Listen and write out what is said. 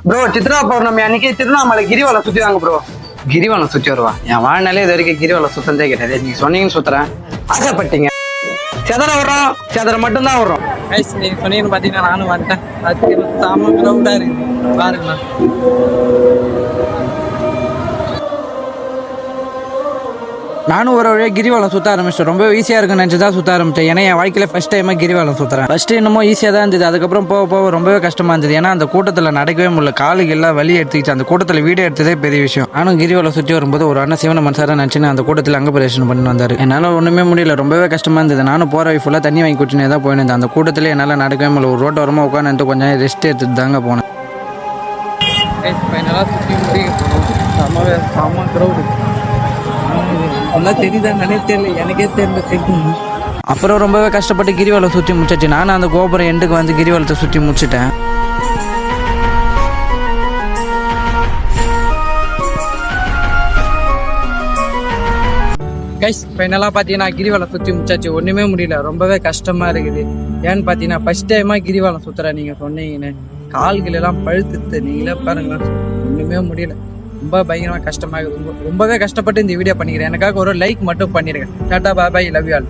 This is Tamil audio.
ப்ரோ சித்ரா பௌர்ணமி அன்னைக்கு திருவண்ணாமலை கிரிவலம் சுத்தி வாங்க ப்ரோ. கிரிவலம் சுத்தி வருவா? என் வாழ்நாளே இது வரைக்கும் கிரிவலம் சுத்தந்தே கிடையாது. நீங்க சொன்னீங்கன்னு சுத்துறேன். ஆசைப்பட்டீங்க. செதற வர்றோம், செதற மட்டும்தான் வர்றோம். நீங்க சொன்னீங்கன்னு பாத்தீங்கன்னா நானும் வந்துட்டேன். அதுக்கு சாம கிரௌடா இருக்கு பாருங்கண்ணா. நானும் ஒரு வழியாக கிரிவலம் சுற்ற ஆரம்பிச்சிட்டேன். ரொம்ப ஈஸியாக இருக்குன்னு நினச்சி தான் சுற்ற ஆரம்பித்தேன். ஏன்னா என் வாழ்க்கையில் ஃபஸ்ட் டைமாக கிரிவலம் சுற்றுறேன். ஃபஸ்ட்டு என்னமோ ஈஸியாக தான் இருந்தது. அதுக்கப்புறம் போக போக ரொம்பவே கஷ்டமாக இருந்தது. ஏன்னா அந்த கூட்டத்தில் நடக்கவே முடியல. காலுக்கு எல்லாம் வலி எடுத்துக்கிச்சு. அந்த கூட்டத்தில் வீடியோ எடுத்ததே பெரிய விஷயம். நானும் கிரிவலம் சுற்றி வரும்போது ஒரு அண்ணன் சிவன மனசார நினச்சின்னு அந்த கூட்டத்தில் அங்கே பிரேஷன் பண்ணி வந்தார். என்னால் ஒன்றுமே முடியல. ரொம்பவே கஷ்டமாக இருந்தது. நானும் போகிற வழி ஃபுல்லாக தண்ணி வாங்கி குடிச்சுனே தான் போயிருந்தேன். அந்த கூட்டத்தில் என்னால் நடக்கவே முடியல. ஒரு ரோட்டை வரமாக உட்காந்து கொஞ்சம் ரெஸ்ட் எடுத்துட்டு தாங்க போனேன். அப்புறம் ரொம்பவே கஷ்டப்பட்டு கிரிவலம் சுற்றி முடிச்சாச்சு. நானும் அந்த கோபுரம் எண்டுக்கு வந்து கிரிவலத்தை சுற்றி முடிச்சிட்டேன். கைஸ் ஃபைனலாக பார்த்தீங்கன்னா கிரிவலம் சுற்றி முடிச்சாச்சு. ஒன்றுமே முடியல. ரொம்பவே கஷ்டமாக இருக்குது. ஏன்னு பார்த்தீங்கன்னா ஃபஸ்ட் டைமாக கிரிவலம் சுற்றுறேன். நீங்கள் சொன்னீங்கன்னு கால்கள் எல்லாம் பழுத்துட்டு நீங்களே பாருங்களேன். ஒன்றுமே முடியல. ரொம்ப பயங்கரமாக கஷ்டமாக இருக்குது. ரொம்பவே கஷ்டப்பட்டு இந்த வீடியோ பண்ணிக்கிறேன். எனக்காக ஒரு லைக் மட்டும் பண்ணிடுங்க. டாடா பாய், லவ் யூ ஆல்.